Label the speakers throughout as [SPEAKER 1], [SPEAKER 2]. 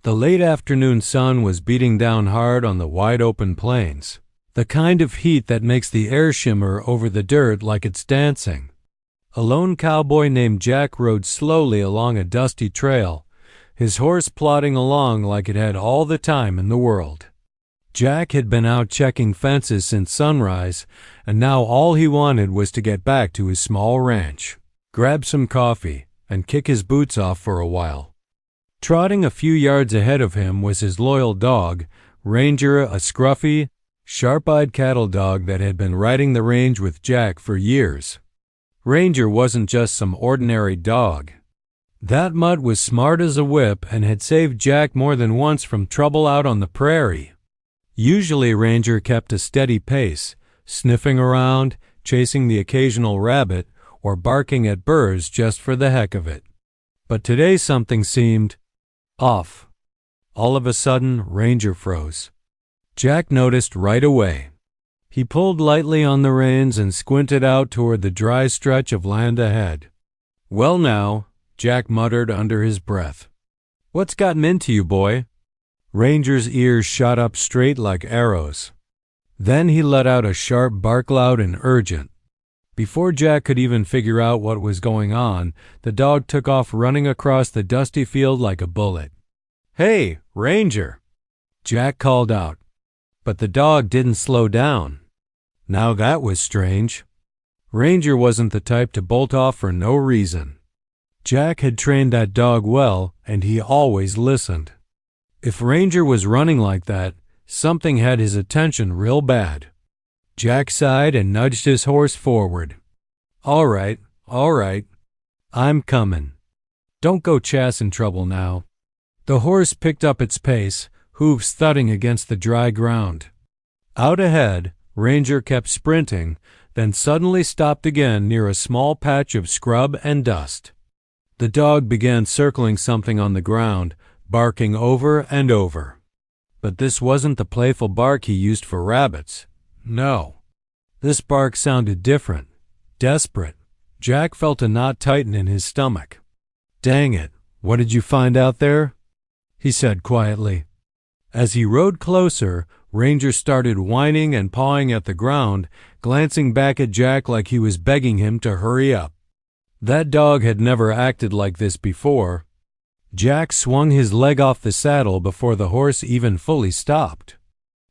[SPEAKER 1] The late afternoon sun was beating down hard on the wide-open plains, the kind of heat that makes the air shimmer over the dirt like it's dancing. A lone cowboy named Jack rode slowly along a dusty trail, his horse plodding along like it had all the time in the world. Jack had been out checking fences since sunrise, and now all he wanted was to get back to his small ranch, grab some coffee, and kick his boots off for a while. Trotting a few yards ahead of him was his loyal dog, Ranger, a scruffy, sharp-eyed cattle dog that had been riding the range with Jack for years. Ranger wasn't just some ordinary dog. That mutt was smart as a whip and had saved Jack more than once from trouble out on the prairie. Usually Ranger kept a steady pace, sniffing around, chasing the occasional rabbit, or barking at birds just for the heck of it. But today something seemed off. All of a sudden, Ranger froze. Jack noticed right away. He pulled lightly on the reins and squinted out toward the dry stretch of land ahead. "Well now," Jack muttered under his breath. "What's gotten into you, boy?" Ranger's ears shot up straight like arrows. Then he let out a sharp bark, loud and urgent. Before Jack could even figure out what was going on, the dog took off running across the dusty field like a bullet. "Hey, Ranger!" Jack called out. But the dog didn't slow down. Now that was strange. Ranger wasn't the type to bolt off for no reason. Jack had trained that dog well, and he always listened. If Ranger was running like that, something had his attention real bad. Jack sighed and nudged his horse forward. All right. I'm coming. Don't go chasing trouble now." The horse picked up its pace, hooves thudding against the dry ground. Out ahead, Ranger kept sprinting, then suddenly stopped again near a small patch of scrub and dust. The dog began circling something on the ground, barking over and over. But this wasn't the playful bark he used for rabbits. No. This bark sounded different, desperate. Jack felt a knot tighten in his stomach. "Dang it, what did you find out there?" he said quietly. As he rode closer, Ranger started whining and pawing at the ground, glancing back at Jack like he was begging him to hurry up. That dog had never acted like this before. Jack swung his leg off the saddle before the horse even fully stopped.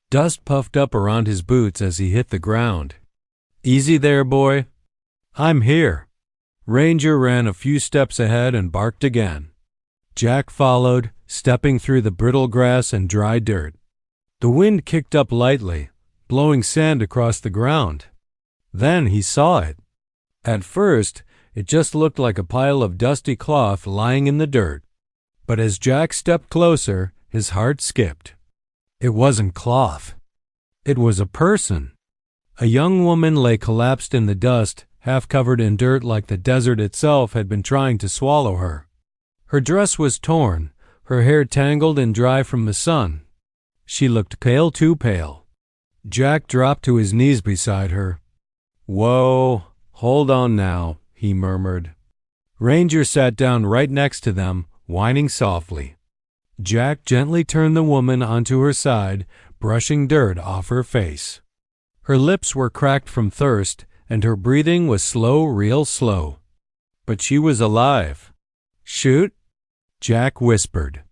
[SPEAKER 1] Dust puffed up around his boots as he hit the ground. "Easy there, boy." "I'm here." Ranger ran a few steps ahead and barked again. Jack followed, stepping through the brittle grass and dry dirt. The wind kicked up lightly, blowing sand across the ground. Then he saw it. At first, it just looked like a pile of dusty cloth lying in the dirt. But as Jack stepped closer, his heart skipped. It wasn't cloth. It was a person. A young woman lay collapsed in the dust, half covered in dirt like the desert itself had been trying to swallow her. Her dress was torn, her hair tangled and dry from the sun. She looked pale, too pale. Jack dropped to his knees beside her. "Whoa, hold on now," he murmured. Ranger sat down right next to them, whining softly. Jack gently turned the woman onto her side, brushing dirt off her face. Her lips were cracked from thirst, and her breathing was slow, real slow. But she was alive. "Shoot?" Jack whispered.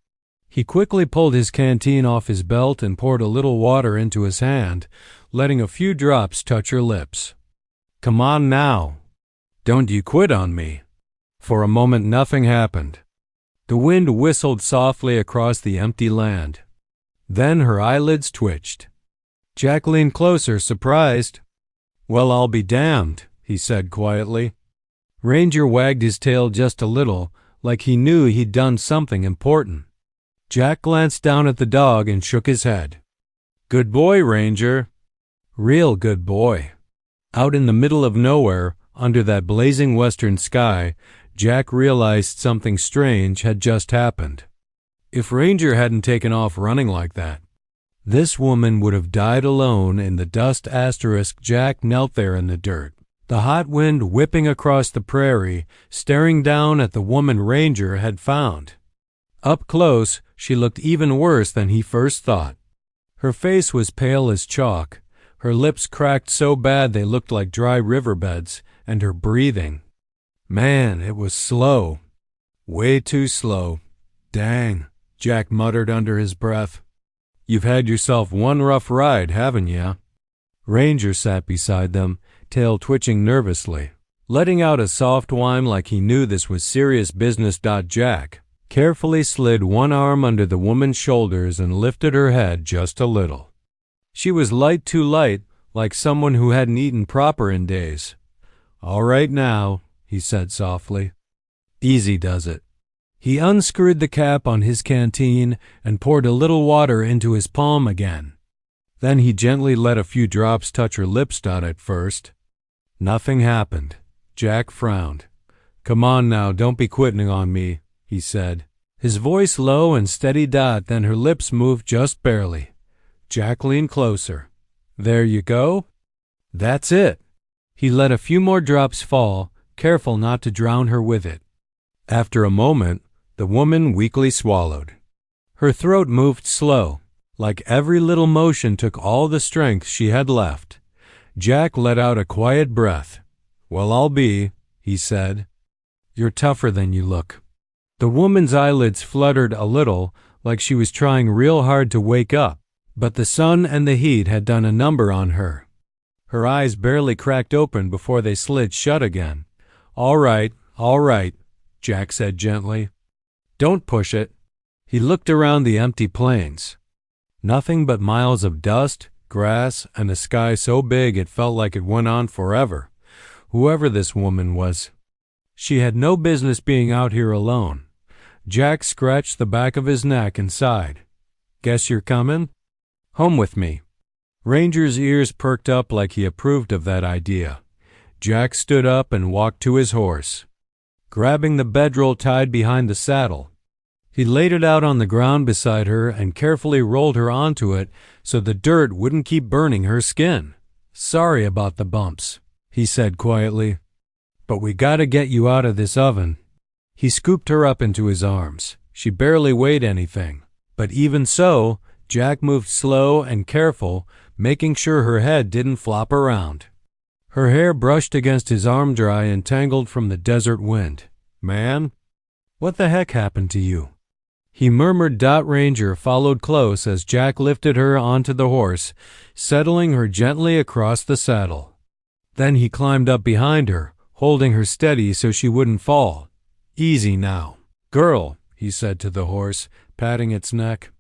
[SPEAKER 1] He quickly pulled his canteen off his belt and poured a little water into his hand, letting a few drops touch her lips. "Come on now. Don't you quit on me." For a moment nothing happened. The wind whistled softly across the empty land. Then her eyelids twitched. Jack leaned closer, surprised. "Well, I'll be damned," he said quietly. Ranger wagged his tail just a little, like he knew he'd done something important. Jack glanced down at the dog and shook his head. "Good boy, Ranger." Real good boy. Out in the middle of nowhere, under that blazing western sky, Jack realized something strange had just happened. If Ranger hadn't taken off running like that, this woman would have died alone in the dust. Jack knelt there in the dirt, the hot wind whipping across the prairie, staring down at the woman Ranger had found. Up close, she looked even worse than he first thought. Her face was pale as chalk, her lips cracked so bad they looked like dry riverbeds, and her breathing. Man, it was slow. Way too slow. Dang, Jack muttered under his breath. You've had yourself one rough ride, haven't ya? Ranger sat beside them, tail twitching nervously, letting out a soft whine like he knew this was serious business. Jack carefully slid one arm under the woman's shoulders and lifted her head just a little. She was light, too light, like someone who hadn't eaten proper in days. All right now, he said softly. Easy does it. He unscrewed the cap on his canteen and poured a little water into his palm again. Then he gently let a few drops touch her lips. At first, nothing happened. Jack frowned. Come on now, don't be quitting on me, he said, his voice low and steady. Then her lips moved just barely. Jack leaned closer. There you go. That's it. He let a few more drops fall, careful not to drown her with it. After a moment, the woman weakly swallowed. Her throat moved slow, like every little motion took all the strength she had left. Jack let out a quiet breath. Well, I'll be, he said. You're tougher than you look. The woman's eyelids fluttered a little, like she was trying real hard to wake up, but the sun and the heat had done a number on her. Her eyes barely cracked open before they slid shut again. All right, Jack said gently. Don't push it. He looked around the empty plains. Nothing but miles of dust, grass, and a sky so big it felt like it went on forever. Whoever this woman was, she had no business being out here alone. Jack scratched the back of his neck and sighed. Guess you're coming? Home with me. Ranger's ears perked up like he approved of that idea. Jack stood up and walked to his horse, grabbing the bedroll tied behind the saddle. He laid it out on the ground beside her and carefully rolled her onto it so the dirt wouldn't keep burning her skin. Sorry about the bumps, he said quietly, but we gotta get you out of this oven. He scooped her up into his arms. She barely weighed anything, but even so, Jack moved slow and careful, making sure her head didn't flop around. Her hair brushed against his arm, dry and tangled from the desert wind. Man, what the heck happened to you? He murmured. Ranger followed close as Jack lifted her onto the horse, settling her gently across the saddle. Then he climbed up behind her, holding her steady so she wouldn't fall. Easy now, girl, he said to the horse, patting its neck.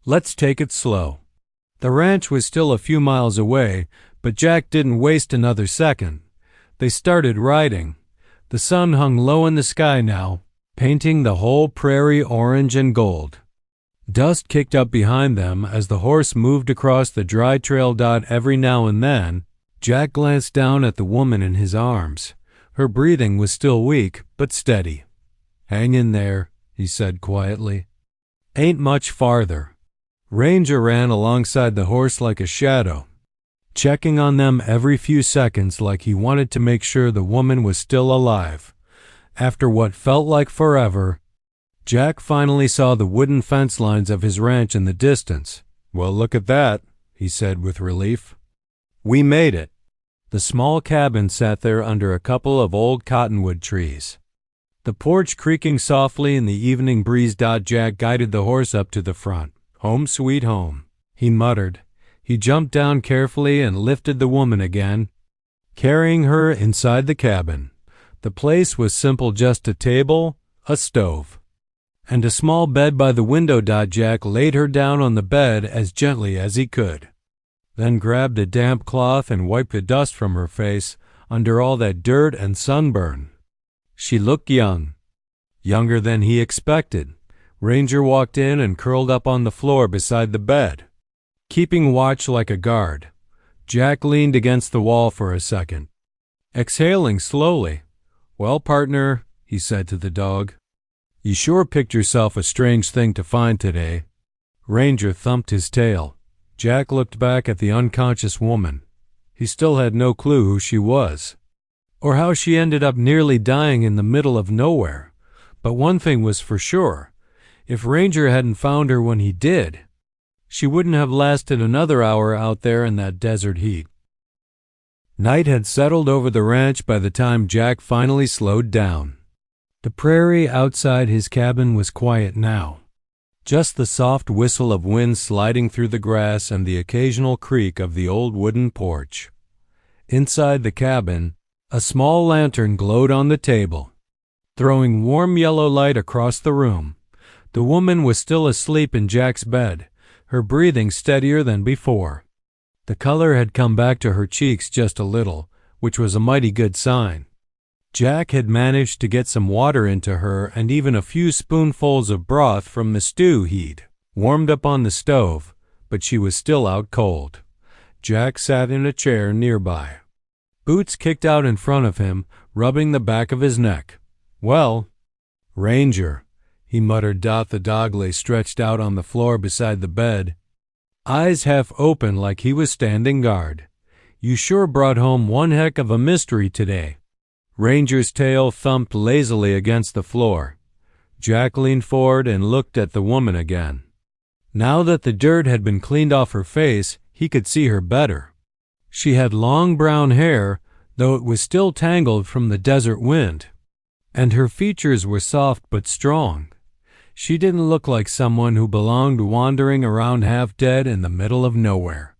[SPEAKER 1] Let's take it slow. The ranch was still a few miles away, but Jack didn't waste another second. They started riding. The sun hung low in the sky now, painting the whole prairie orange and gold. Dust kicked up behind them as the horse moved across the dry trail. Every now and then, Jack glanced down at the woman in his arms. Her breathing was still weak, but steady. Hang in there, he said quietly. Ain't much farther. Ranger ran alongside the horse like a shadow, checking on them every few seconds like he wanted to make sure the woman was still alive. After what felt like forever, Jack finally saw the wooden fence lines of his ranch in the distance. Well, look at that, he said with relief. We made it. The small cabin sat there under a couple of old cottonwood trees, the porch creaking softly in the evening breeze. Jack guided the horse up to the front. Home sweet home, he muttered. He jumped down carefully and lifted the woman again, carrying her inside the cabin. The place was simple, just a table, a stove, and a small bed by the window. Jack laid her down on the bed as gently as he could, then grabbed a damp cloth and wiped the dust from her face under all that dirt and sunburn. She looked young, younger than he expected. Ranger walked in and curled up on the floor beside the bed, keeping watch like a guard. Jack leaned against the wall for a second, exhaling slowly. Well, partner, he said to the dog, you sure picked yourself a strange thing to find today. Ranger thumped his tail. Jack looked back at the unconscious woman. He still had no clue who she was, or how she ended up nearly dying in the middle of nowhere. But one thing was for sure. If Ranger hadn't found her when he did, she wouldn't have lasted another hour out there in that desert heat. Night had settled over the ranch by the time Jack finally slowed down. The prairie outside his cabin was quiet now. Just the soft whistle of wind sliding through the grass and the occasional creak of the old wooden porch. Inside the cabin, a small lantern glowed on the table, throwing warm yellow light across the room. The woman was still asleep in Jack's bed, her breathing steadier than before. The color had come back to her cheeks just a little, which was a mighty good sign. Jack had managed to get some water into her and even a few spoonfuls of broth from the stew he'd warmed up on the stove, but she was still out cold. Jack sat in a chair nearby. Boots kicked out in front of him, rubbing the back of his neck. "Well, Ranger," he muttered. The dog lay stretched out on the floor beside the bed, eyes half open like he was standing guard. "You sure brought home one heck of a mystery today." Ranger's tail thumped lazily against the floor. Jack leaned forward and looked at the woman again. Now that the dirt had been cleaned off her face, he could see her better. She had long brown hair, though it was still tangled from the desert wind, and her features were soft but strong. She didn't look like someone who belonged wandering around half dead in the middle of nowhere.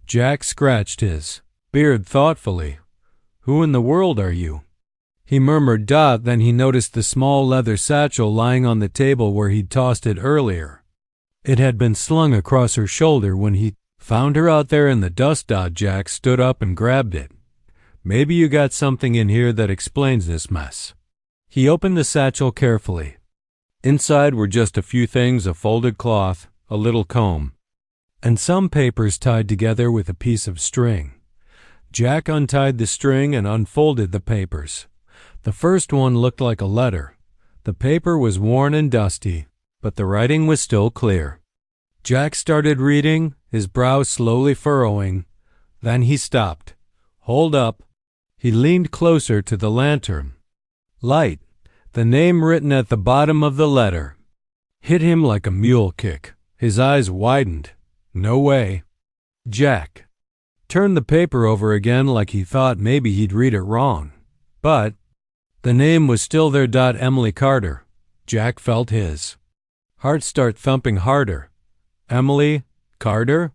[SPEAKER 1] Jack scratched his beard thoughtfully. "Who in the world are you?" he murmured. Then he noticed the small leather satchel lying on the table where he'd tossed it earlier. It had been slung across her shoulder when he found her out there in the dust. Jack stood up and grabbed it. "Maybe you got something in here that explains this mess." He opened the satchel carefully. Inside were just a few things: a folded cloth, a little comb, and some papers tied together with a piece of string. Jack untied the string and unfolded the papers. The first one looked like a letter. The paper was worn and dusty, but the writing was still clear. Jack started reading, his brow slowly furrowing. Then he stopped. "Hold up." He leaned closer to the lantern. Light, the name written at the bottom of the letter, hit him like a mule kick. His eyes widened. No way. Jack turned the paper over again like he thought maybe he'd read it wrong. But the name was still there. Emily Carter. Jack felt his heart start thumping harder. Emily Carter?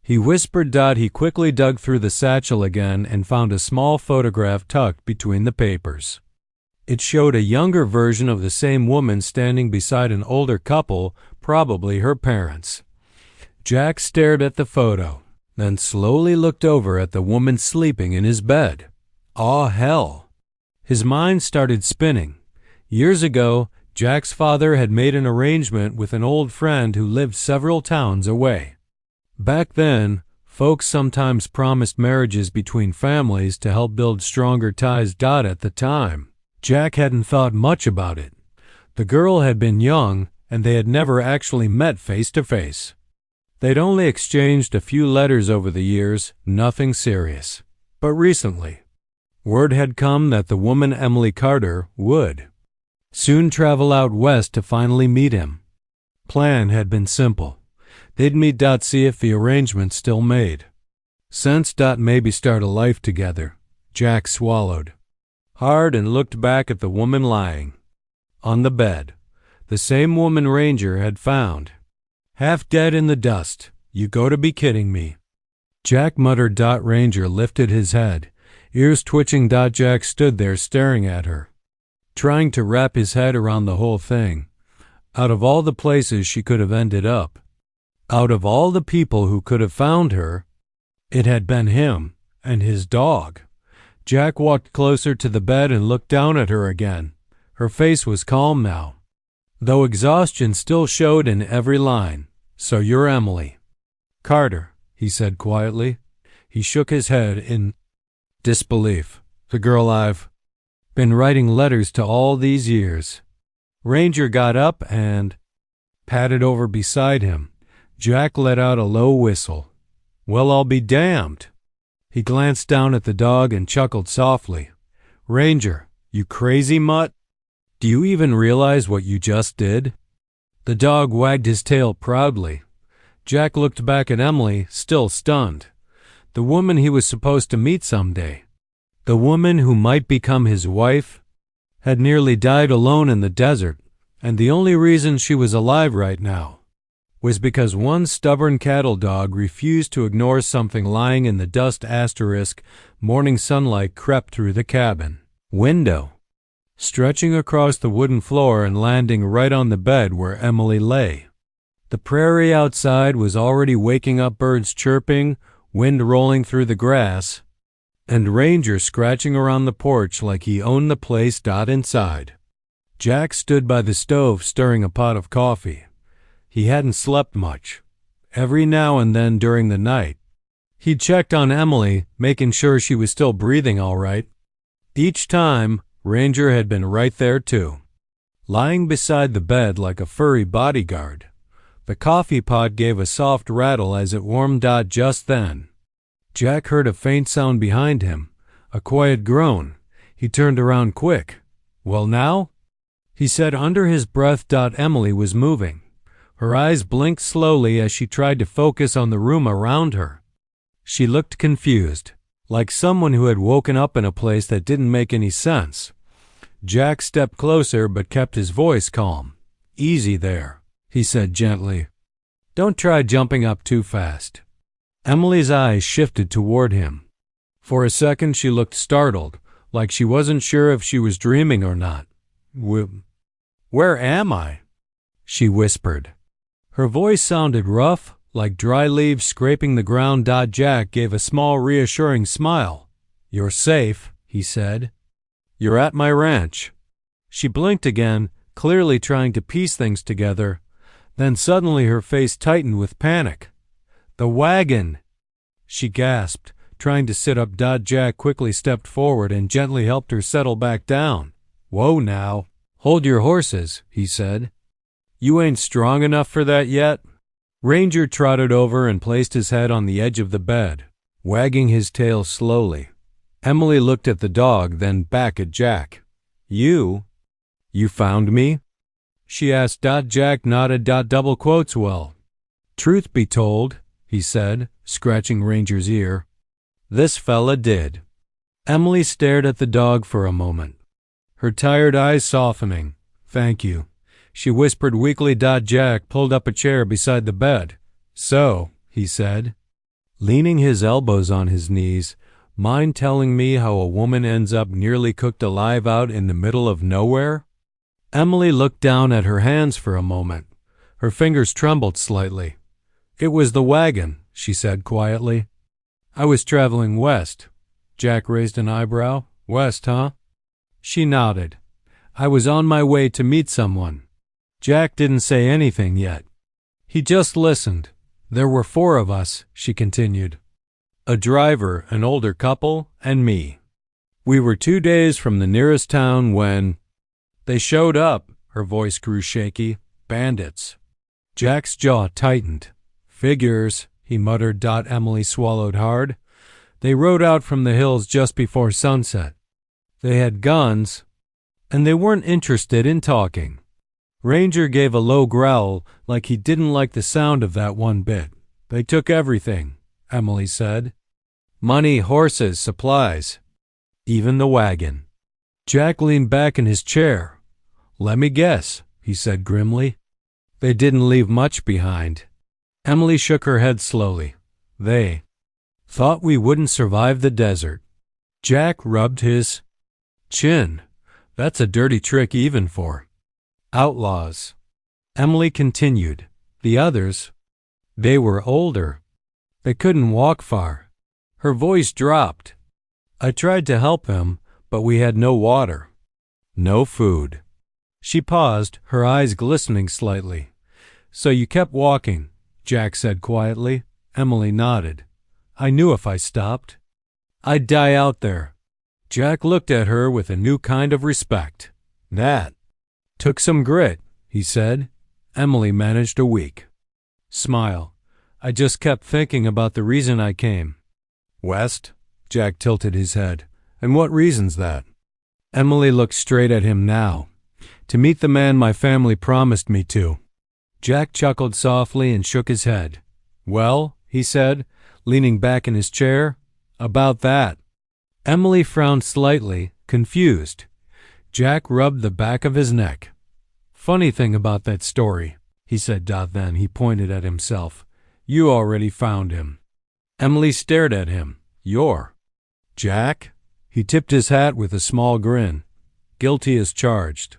[SPEAKER 1] He whispered. He quickly dug through the satchel again and found a small photograph tucked between the papers. It showed a younger version of the same woman standing beside an older couple, probably her parents. Jack stared at the photo, then slowly looked over at the woman sleeping in his bed. Aw, hell. His mind started spinning. Years ago, Jack's father had made an arrangement with an old friend who lived several towns away. Back then, folks sometimes promised marriages between families to help build stronger ties. At the time, Jack hadn't thought much about it. The girl had been young, and they had never actually met face to face. They'd only exchanged a few letters over the years, nothing serious. But recently, word had come that the woman Emily Carter would soon travel out west to finally meet him. Plan had been simple. They'd meet. See if the arrangement still made sense. Maybe start a life together. Jack swallowed hard and looked back at the woman lying on the bed. The same woman Ranger had found, half dead in the dust. You go to be kidding me. Jack muttered. Ranger lifted his head, ears twitching. Jack stood there staring at her, trying to wrap his head around the whole thing. Out of all the places she could have ended up, out of all the people who could have found her, it had been him and his dog. Jack walked closer to the bed and looked down at her again. Her face was calm now, though exhaustion still showed in every line. So you're Emily Carter, he said quietly. He shook his head in disbelief. The girl I've been writing letters to all these years. Ranger got up and patted over beside him. Jack let out a low whistle. Well, I'll be damned. He glanced down at the dog and chuckled softly. Ranger, you crazy mutt? Do you even realize what you just did? The dog wagged his tail proudly. Jack looked back at Emily, still stunned. The woman he was supposed to meet someday, the woman who might become his wife, had nearly died alone in the desert, and the only reason she was alive right now was because one stubborn cattle dog refused to ignore something lying in the dust. Morning sunlight crept through the cabin window, stretching across the wooden floor and landing right on the bed where Emily lay. The prairie outside was already waking up, birds chirping, wind rolling through the grass, and Ranger scratching around the porch like he owned the place. Inside, Jack stood by the stove stirring a pot of coffee. He hadn't slept much. Every now and then during the night, he checked on Emily, making sure she was still breathing all right. Each time, Ranger had been right there too, lying beside the bed like a furry bodyguard. The coffee pot gave a soft rattle as it warmed. Just then, Jack heard a faint sound behind him, a quiet groan. He turned around quick. "Well now?" he said under his breath. Emily was moving. Her eyes blinked slowly as she tried to focus on the room around her. She looked confused, like someone who had woken up in a place that didn't make any sense. Jack stepped closer but kept his voice calm. "Easy there," he said gently. "Don't try jumping up too fast." Emily's eyes shifted toward him. For a second she looked startled, like she wasn't sure if she was dreaming or not. "Where am I?" she whispered. Her voice sounded rough, like dry leaves scraping the ground. Jack gave a small, reassuring smile. "You're safe," he said. "You're at my ranch." She blinked again, clearly trying to piece things together. Then suddenly her face tightened with panic. "The wagon!" she gasped, trying to sit up. Jack quickly stepped forward and gently helped her settle back down. "Whoa now. Hold your horses," he said. "You ain't strong enough for that yet." Ranger trotted over and placed his head on the edge of the bed, wagging his tail slowly. Emily looked at the dog, then back at Jack. You found me?" she asked. Jack nodded. Double quotes. "Well, truth be told," he said, scratching Ranger's ear, "this fella did." Emily stared at the dog for a moment, her tired eyes softening. "Thank you," she whispered weakly. Jack pulled up a chair beside the bed. "So," he said, leaning his elbows on his knees, "mind telling me how a woman ends up nearly cooked alive out in the middle of nowhere?" Emily looked down at her hands for a moment. Her fingers trembled slightly. "It was the wagon," she said quietly. "I was traveling west." Jack raised an eyebrow. "West, huh?" She nodded. "I was on my way to meet someone." Jack didn't say anything yet. He just listened. "There were 4 of us," she continued. "A driver, an older couple, and me. We were 2 days from the nearest town when they showed up." Her voice grew shaky. "Bandits." Jack's jaw tightened. "Figures," he muttered. Emily swallowed hard. "They rode out from the hills just before sunset. They had guns, and they weren't interested in talking." Ranger gave a low growl, like he didn't like the sound of that one bit. "They took everything," Emily said. "Money, horses, supplies, even the wagon." Jack leaned back in his chair. "Let me guess," he said grimly. "They didn't leave much behind." Emily shook her head slowly. "They thought we wouldn't survive the desert." Jack rubbed his chin. "That's a dirty trick even for outlaws." Emily continued. "The others, they were older. They couldn't walk far." Her voice dropped. "I tried to help them, but we had no water, no food." She paused, her eyes glistening slightly. "So you kept walking," Jack said quietly. Emily nodded. "I knew if I stopped, I'd die out there." Jack looked at her with a new kind of respect. "That took some grit," he said. Emily managed a weak smile. "I just kept thinking about the reason I came." "West?" Jack tilted his head. "And what reason's that?" Emily looked straight at him now. "To meet the man my family promised me to." Jack chuckled softly and shook his head. "Well," he said, leaning back in his chair, "about that." Emily frowned slightly, confused. Jack rubbed the back of his neck. "Funny thing about that story," he said. Then he pointed at himself. "You already found him." Emily stared at him. "You're Jack?" He tipped his hat with a small grin. "Guilty as charged."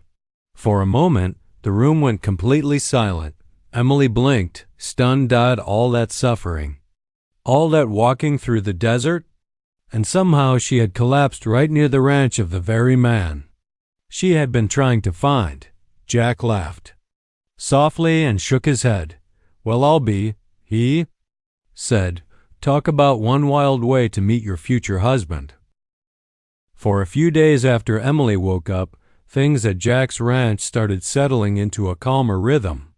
[SPEAKER 1] For a moment, the room went completely silent. Emily blinked, stunned. All that suffering, all that walking through the desert, and somehow she had collapsed right near the ranch of the very man she had been trying to find. Jack laughed softly and shook his head. "Well, I'll be," he said. "Talk about one wild way to meet your future husband." For a few days after Emily woke up, things at Jack's ranch started settling into a calmer rhythm.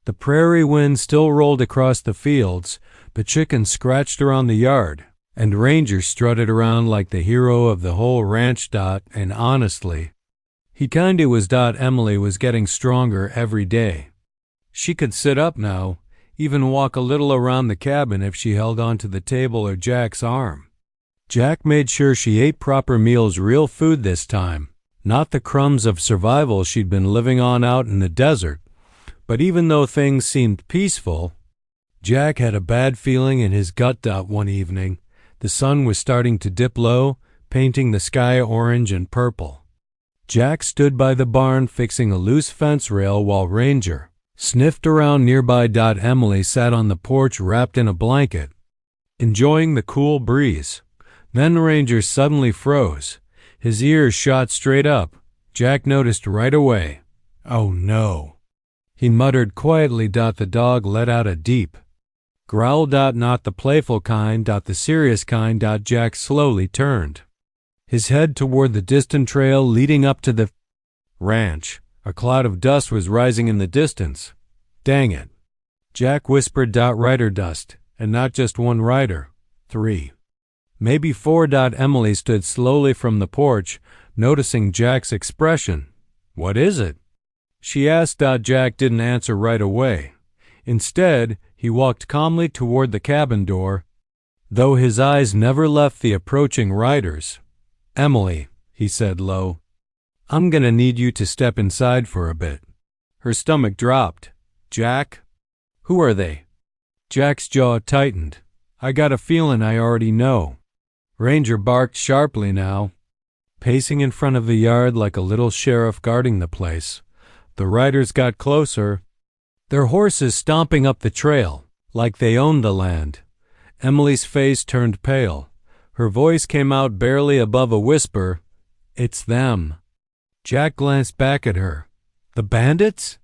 [SPEAKER 1] The prairie wind still rolled across the fields, the chickens scratched around the yard, and Ranger strutted around like the hero of the whole ranch. And honestly, he kinda was. Emily was getting stronger every day. She could sit up now, even walk a little around the cabin if she held onto the table or Jack's arm. Jack made sure she ate proper meals, real food this time, not the crumbs of survival she'd been living on out in the desert. But even though things seemed peaceful, Jack had a bad feeling in his gut. One evening, the sun was starting to dip low, painting the sky orange and purple. Jack stood by the barn fixing a loose fence rail while Ranger sniffed around nearby. Emily sat on the porch wrapped in a blanket, enjoying the cool breeze. Then Ranger suddenly froze. His ears shot straight up. Jack noticed right away. "Oh no," he muttered quietly. The dog let out a deep growl. Not the playful kind, the serious kind. Jack slowly turned his head toward the distant trail leading up to the ranch. A cloud of dust was rising in the distance. "Dang it," Jack whispered. "Rider dust, and not just one rider. 3, maybe 4. Emily stood slowly from the porch, noticing Jack's expression. "What is it?" she asked. Jack didn't answer right away. Instead, he walked calmly toward the cabin door, though his eyes never left the approaching riders. "Emily," he said low, "I'm gonna need you to step inside for a bit." Her stomach dropped. "Jack? Who are they?" Jack's jaw tightened. "I got a feeling I already know." Ranger barked sharply now, pacing in front of the yard like a little sheriff guarding the place. The riders got closer, their horses stomping up the trail like they owned the land. Emily's face turned pale. Her voice came out barely above a whisper. "It's them." Jack glanced back at her. "The bandits?"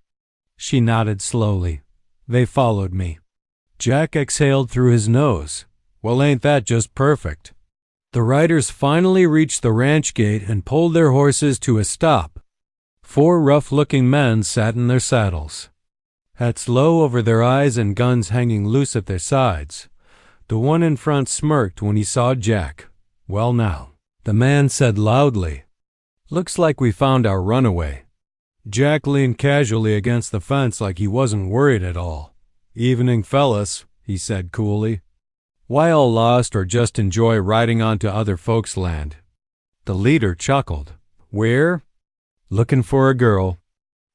[SPEAKER 1] She nodded slowly. "They followed me." Jack exhaled through his nose. "Well, ain't that just perfect?" The riders finally reached the ranch gate and pulled their horses to a stop. 4 rough-looking men sat in their saddles, hats low over their eyes and guns hanging loose at their sides. The one in front smirked when he saw Jack. "Well now," the man said loudly, "looks like we found our runaway." Jack leaned casually against the fence like he wasn't worried at all. "Evening, fellas," he said coolly. "Why all lost or just enjoy riding onto other folks' land?" The leader chuckled. "We're looking for a girl."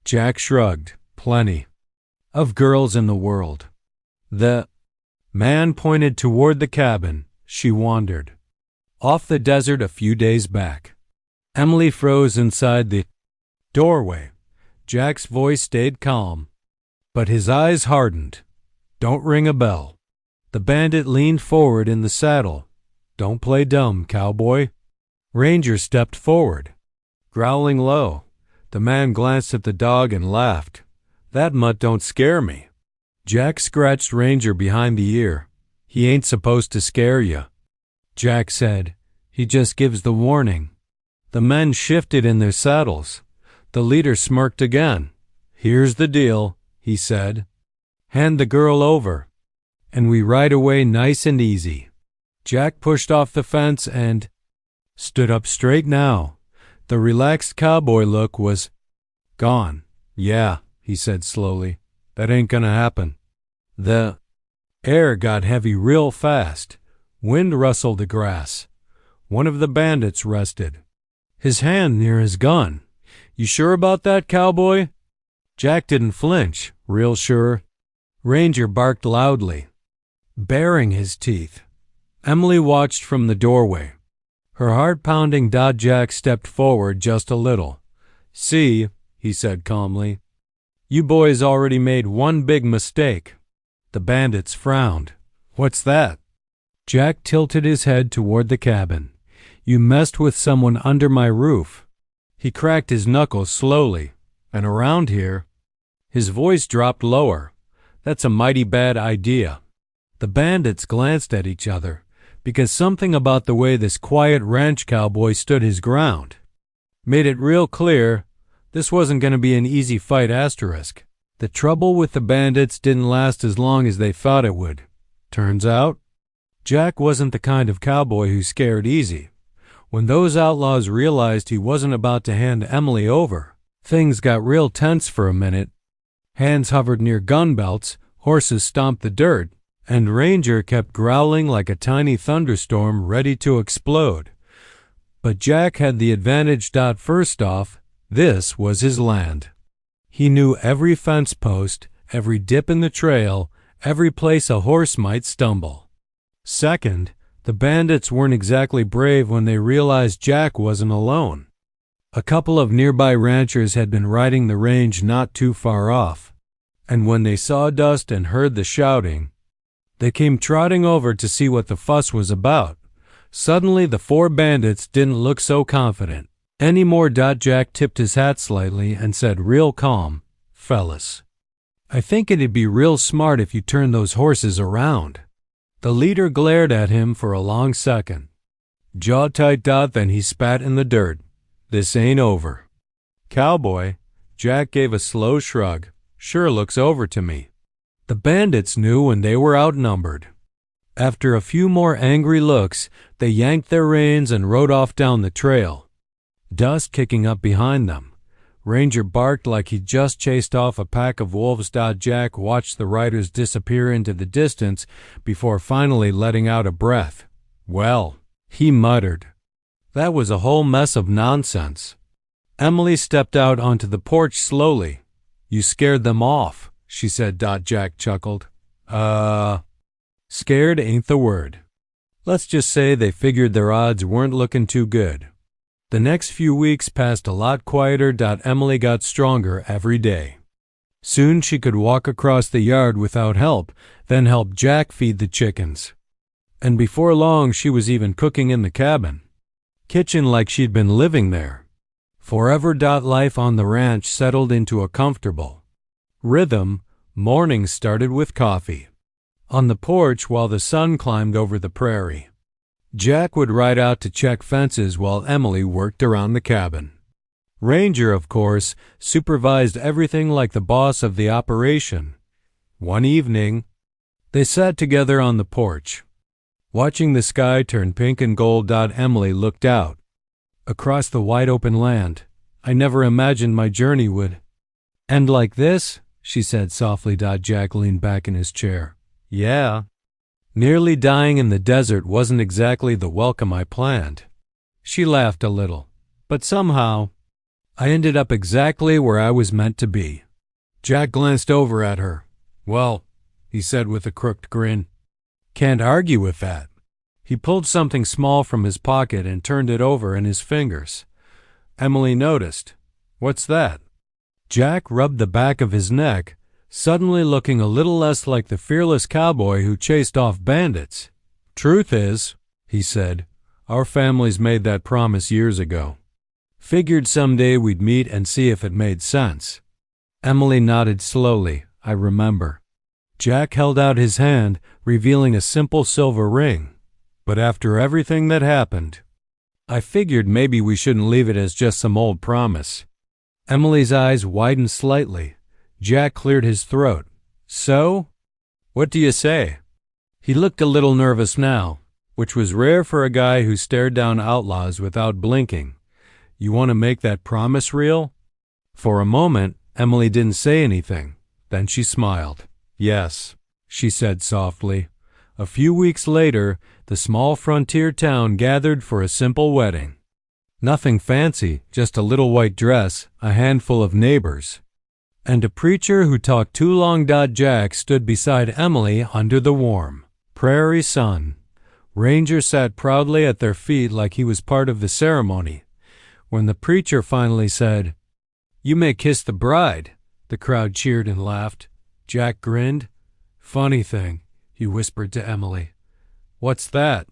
[SPEAKER 1] Jack shrugged. "Plenty of girls in the world." The man pointed toward the cabin she wandered off the desert a few days back. Emily froze inside the doorway. Jack's voice stayed calm, but his eyes hardened. "Don't ring a bell." The bandit leaned forward in the saddle. "Don't play dumb, cowboy." Ranger stepped forward, growling low. The man glanced at the dog and laughed. "That mutt don't scare me." Jack scratched Ranger behind the ear. "He ain't supposed to scare you," Jack said. "He just gives the warning." The men shifted in their saddles. The leader smirked again. "Here's the deal," he said. "Hand the girl over, and we ride away nice and easy." Jack pushed off the fence and stood up straight now. The relaxed cowboy look was gone. "Yeah," he said slowly. That ain't gonna happen." The air got heavy real fast. Wind rustled the grass. One of the bandits rested, his hand near his gun. "You sure about that, cowboy?" Jack didn't flinch, real sure. Ranger barked loudly, baring his teeth. Emily watched from the doorway. Her heart pounding. Jack stepped forward just a little. "See," he said calmly, "you boys already made one big mistake." The bandits frowned. "What's that?" Jack tilted his head toward the cabin. "You messed with someone under my roof." He cracked his knuckles slowly. "And around here," his voice dropped lower, "that's a mighty bad idea." The bandits glanced at each other, because something about the way this quiet ranch cowboy stood his ground made it real clear this wasn't going to be an easy fight. The trouble with the bandits didn't last as long as they thought it would. Turns out, Jack wasn't the kind of cowboy who scared easy. When those outlaws realized he wasn't about to hand Emily over, things got real tense for a minute. Hands hovered near gun belts, horses stomped the dirt, and Ranger kept growling like a tiny thunderstorm ready to explode. But Jack had the advantage. First off, this was his land. He knew every fence post, every dip in the trail, every place a horse might stumble. Second, the bandits weren't exactly brave when they realized Jack wasn't alone. A couple of nearby ranchers had been riding the range not too far off, and when they saw dust and heard the shouting, they came trotting over to see what the fuss was about. Suddenly the four bandits didn't look so confident anymore. Jack tipped his hat slightly and said real calm, "Fellas, I think it'd be real smart if you turn those horses around." The leader glared at him for a long second, jaw tight. Then he spat in the dirt. "This ain't over." "Cowboy," Jack gave a slow shrug, "sure looks over to me." The bandits knew when they were outnumbered. After a few more angry looks, they yanked their reins and rode off down the trail, dust kicking up behind them. Ranger barked like he'd just chased off a pack of wolves. Jack watched the riders disappear into the distance before finally letting out a breath. "Well," he muttered, "that was a whole mess of nonsense." Emily stepped out onto the porch slowly. "You scared them off," she said. Jack chuckled. Scared ain't the word. Let's just say they figured their odds weren't looking too good." The next few weeks passed a lot quieter. Emily got stronger every day. Soon she could walk across the yard without help, then help Jack feed the chickens. And before long she was even cooking in the cabin kitchen like she'd been living there forever. Life on the ranch settled into a comfortable rhythm. Mornings started with coffee on the porch while the sun climbed over the prairie. Jack would ride out to check fences while Emily worked around the cabin. Ranger, of course, supervised everything like the boss of the operation. One evening, they sat together on the porch, watching the sky turn pink and gold. Emily looked out across the wide open land. "I never imagined my journey would end like this," she said softly. Jack leaned back in his chair. "Yeah. Nearly dying in the desert wasn't exactly the welcome I planned." She laughed a little. "But somehow, I ended up exactly where I was meant to be." Jack glanced over at her. "Well," he said with a crooked grin, "can't argue with that." He pulled something small from his pocket and turned it over in his fingers. Emily noticed. "What's that?" Jack rubbed the back of his neck, suddenly looking a little less like the fearless cowboy who chased off bandits. "Truth is," he said, "our families made that promise years ago. Figured someday we'd meet and see if it made sense." Emily nodded slowly. "I remember." Jack held out his hand, revealing a simple silver ring. "But after everything that happened, I figured maybe we shouldn't leave it as just some old promise." Emily's eyes widened slightly. Jack cleared his throat. "So? What do you say?" He looked a little nervous now, which was rare for a guy who stared down outlaws without blinking. "You want to make that promise real?" For a moment, Emily didn't say anything. Then she smiled. "Yes," she said softly. A few weeks later, the small frontier town gathered for a simple wedding. Nothing fancy, just a little white dress, a handful of neighbors, and a preacher who talked too long. Jack stood beside Emily under the warm prairie sun. Ranger sat proudly at their feet like he was part of the ceremony. When the preacher finally said, "You may kiss the bride," the crowd cheered and laughed. Jack grinned. "Funny thing," he whispered to Emily. "What's that?"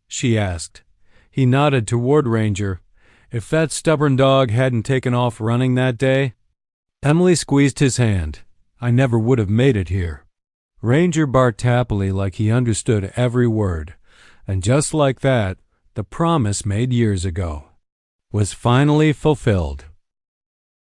[SPEAKER 1] she asked. He nodded toward Ranger. "If that stubborn dog hadn't taken off running that day—" Emily squeezed his hand. "I never would have made it here." Ranger barked happily like he understood every word. And just like that, the promise made years ago was finally fulfilled.